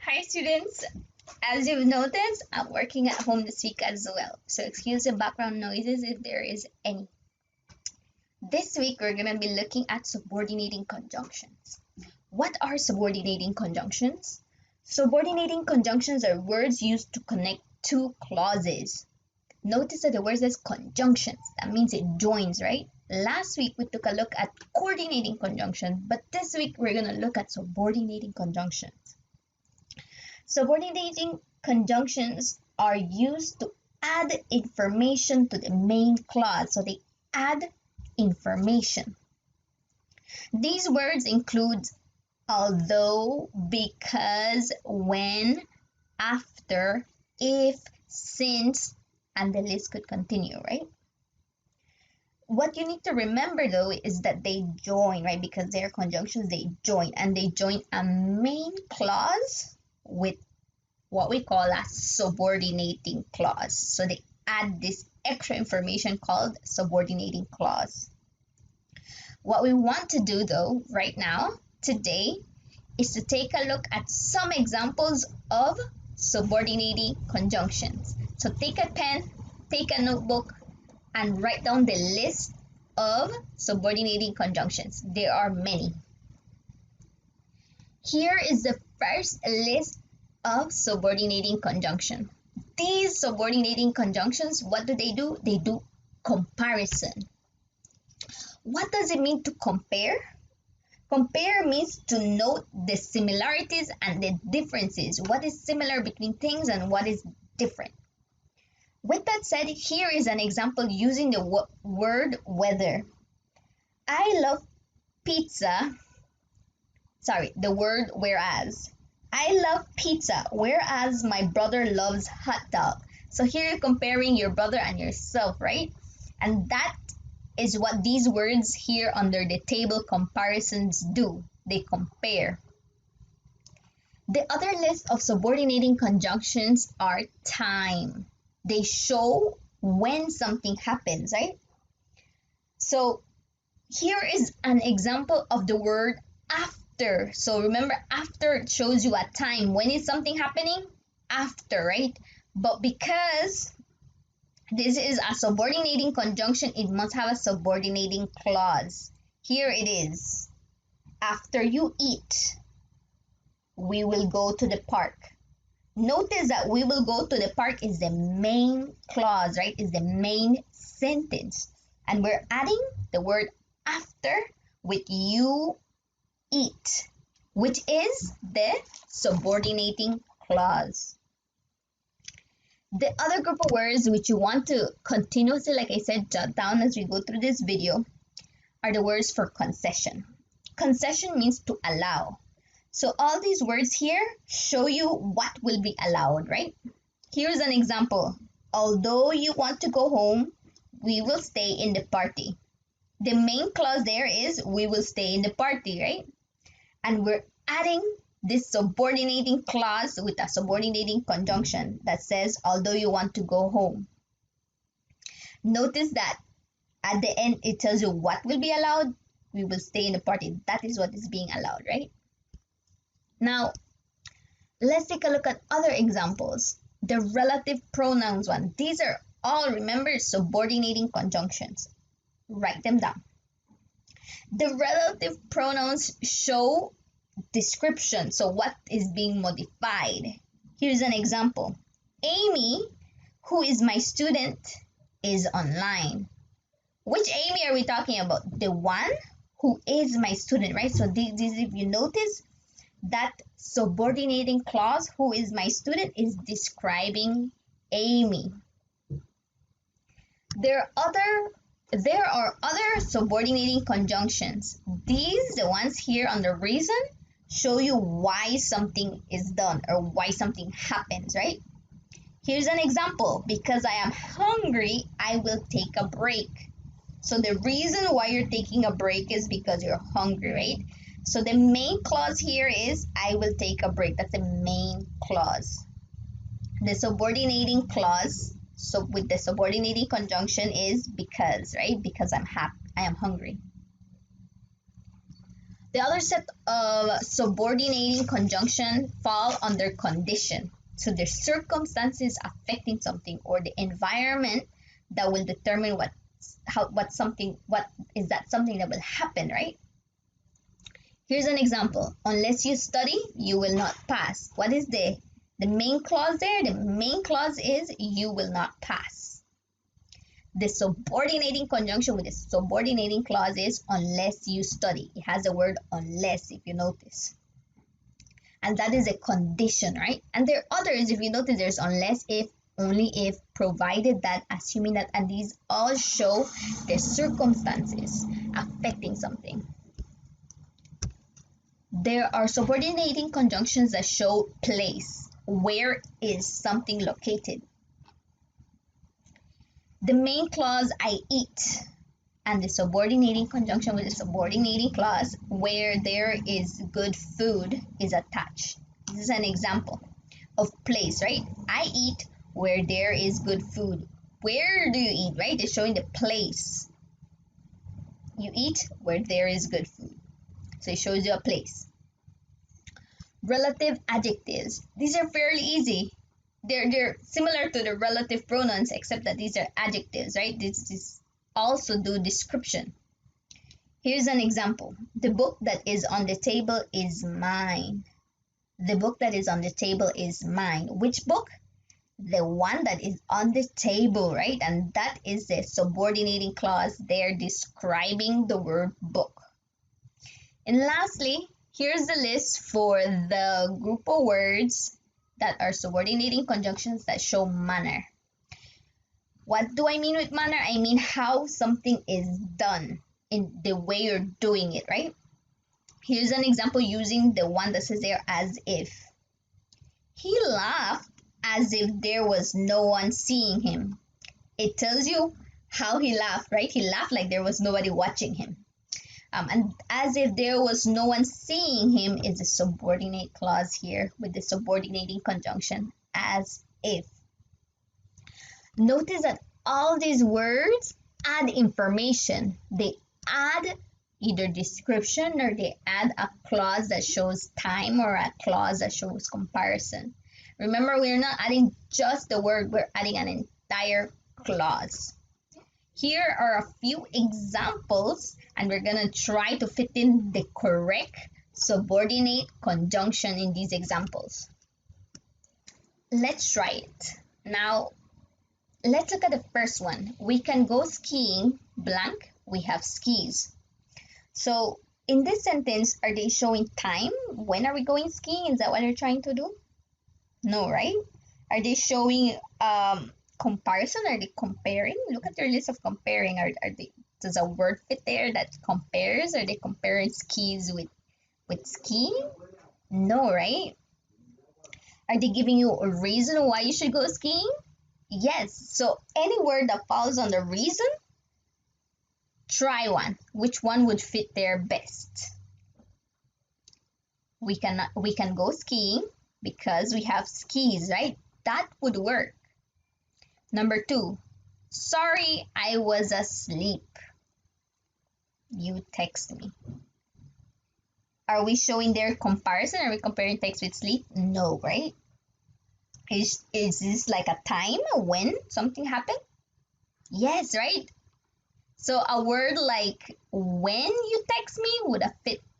Hi students, as you've noticed, I'm working at home this week as well, so excuse the background noises if there is any. This week we're going to be looking at subordinating conjunctions. What are subordinating conjunctions? Subordinating conjunctions are words used to connect two clauses. Notice that the word says conjunctions, that means it joins, right? Last week we took a look at coordinating conjunctions, but this week we're going to look at subordinating conjunctions. Subordinating conjunctions are used to add information to the main clause. So they add information. These words include although, because, when, after, if, since, and the list could continue, right? What you need to remember though is that they join, right? Because they're conjunctions, they join, and they join a main clause with what we call a subordinating clause. So they add this extra information called subordinating clause. What we want to do though right now, today, is to take a look at some examples of subordinating conjunctions. So take a pen, take a notebook, and write down the list of subordinating conjunctions. There are many. Here is the first list of subordinating conjunction. These subordinating conjunctions, what do? They do comparison. What does it mean to compare? Compare means to note the similarities and the differences. What is similar between things and what is different? With that said, here is an example using the word whether. I love pizza. Sorry, the word whereas. I love pizza, whereas my brother loves hot dog. So here you're comparing your brother and yourself, right? And that is what these words here under the table comparisons do. They compare. The other list of subordinating conjunctions are time. They show when something happens, right? So here is an example of the word after. So remember, after shows you a time. When is something happening? After, right? But because this is a subordinating conjunction, it must have a subordinating clause. Here it is. After you eat, we will go to the park. Notice that we will go to the park is the main clause, right? Is the main sentence. And we're adding the word after with you eat, which is the subordinating clause. The other group of words which you want to continuously, like I said, jot down as we go through this video are the words for concession. Concession means to allow. So all these words here show you what will be allowed, right? Here's an example. Although you want to go home, we will stay in the party. The main clause there is we will stay in the party, right? And we're adding this subordinating clause with a subordinating conjunction that says, although you want to go home. Notice that at the end, it tells you what will be allowed. We will stay in the party. That is what is being allowed, right? Now, let's take a look at other examples. The relative pronouns one. These are all, remember, subordinating conjunctions. Write them down. The relative pronouns show description, so what is being modified. Here's an example. Amy, who is my student, is online. Which Amy are we talking about? The one who is my student, right? So this, if you notice, that subordinating clause, who is my student, is describing Amy. There are other subordinating conjunctions. These, the ones here under reason, show you why something is done or why something happens, right? Here's an example. Because I am hungry, I will take a break. So the reason why you're taking a break is because you're hungry, right? So the main clause here is I will take a break. That's the main clause. The subordinating clause, so with the subordinating conjunction, is because, right? Because I am hungry. The other set of subordinating conjunction fall under condition. So the circumstances affecting something or the environment that will determine what is that something that will happen, right? Here's an example. Unless you study, you will not pass. What is the main clause there? The main clause is you will not pass. The subordinating conjunction with the subordinating clause is unless you study. It has the word unless, if you notice. And that is a condition, right? And there are others, if you notice, there's unless, if, only if, provided that, assuming that, and these all show the circumstances affecting something. There are subordinating conjunctions that show place. Where is something located? The main clause, I eat, and the subordinating conjunction with the subordinating clause, where there is good food, is attached. This is an example of place, right? I eat where there is good food. Where do you eat, right? It's showing the place. You eat where there is good food. So it shows you a place. Relative adjectives. These are fairly easy. They're similar to the relative pronouns, except that these are adjectives, right? This also do description. Here's an example. The book that is on the table is mine. The book that is on the table is mine. Which book? The one that is on the table, right? And that is the subordinating clause there describing the word book. And lastly, here's the list for the group of words that are subordinating conjunctions that show manner. What do I mean with manner? I mean how something is done, in the way you're doing it, right? Here's an example using the one that says there, as if. He laughed as if there was no one seeing him. It tells you how he laughed, right? He laughed like there was nobody watching him. And as if there was no one seeing him is a subordinate clause here with the subordinating conjunction, as if. Notice that all these words add information. They add either description or they add a clause that shows time or a clause that shows comparison. Remember, we're not adding just the word, we're adding an entire clause. Here are a few examples, and we're going to try to fit in the correct subordinate conjunction in these examples. Let's try it. Now, let's look at the first one. We can go skiing, blank, we have skis. So, in this sentence, are they showing time? When are we going skiing? Is that what they're trying to do? No, right? Are they showing comparison? Are they comparing? Look at their list of comparing. Does a word fit there that compares? Are they comparing skis with skiing? No, right? Are they giving you a reason why you should go skiing? Yes. So any word that falls on the reason, try one. Which one would fit there best? We can go skiing because we have skis, right? That would work. Number 2, sorry, I was asleep. You text me. Are we showing their comparison? Are we comparing text with sleep? No, right? Is this like a time when something happened? Yes, right? So a word like when you text me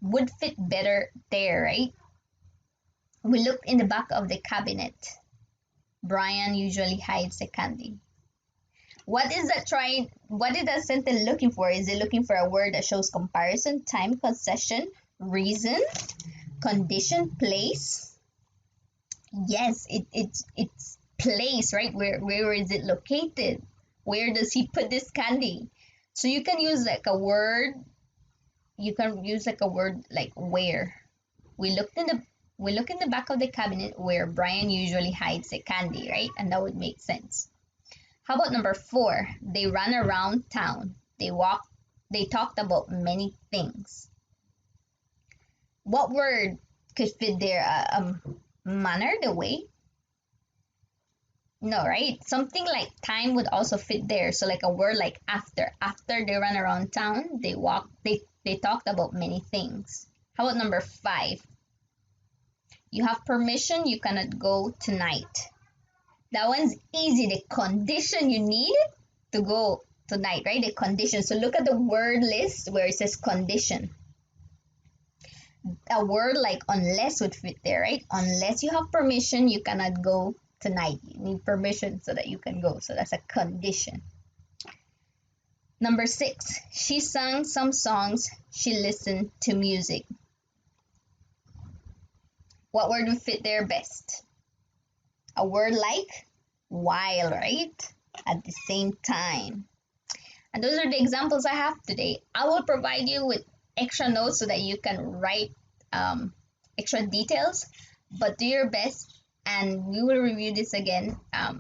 would fit better there, right? We looked in the back of the cabinet. Brian usually hides the candy. What is that sentence looking for? Is it looking for a word that shows comparison, time, concession, reason, condition, place? Yes, it's place, right? Where is it located? Where does he put this candy? So you can use like a word. You can use like a word like where. We look in the back of the cabinet where Brian usually hides the candy, right? And that would make sense. How about number 4? They ran around town. They talked about many things. What word could fit there? Manner, the way? No, right? Something like time would also fit there. So like a word like after. After they ran around town, they talked about many things. How about number 5? You have permission, you cannot go tonight. That one's easy. The condition you need to go tonight, right? The condition. So look at the word list where it says condition. A word like unless would fit there, right? Unless you have permission, you cannot go tonight. You need permission so that you can go. So that's a condition. Number 6, she sang some songs, she listened to music. What word would fit there best? A word like while, right? At the same time. And those are the examples I have today. I will provide you with extra notes so that you can write extra details, but do your best, and we will review this again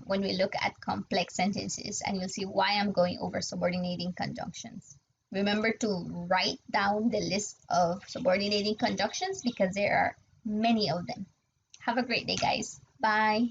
when we look at complex sentences, and you'll see why I'm going over subordinating conjunctions. Remember to write down the list of subordinating conjunctions because there are many of them. Have a great day, guys. Bye.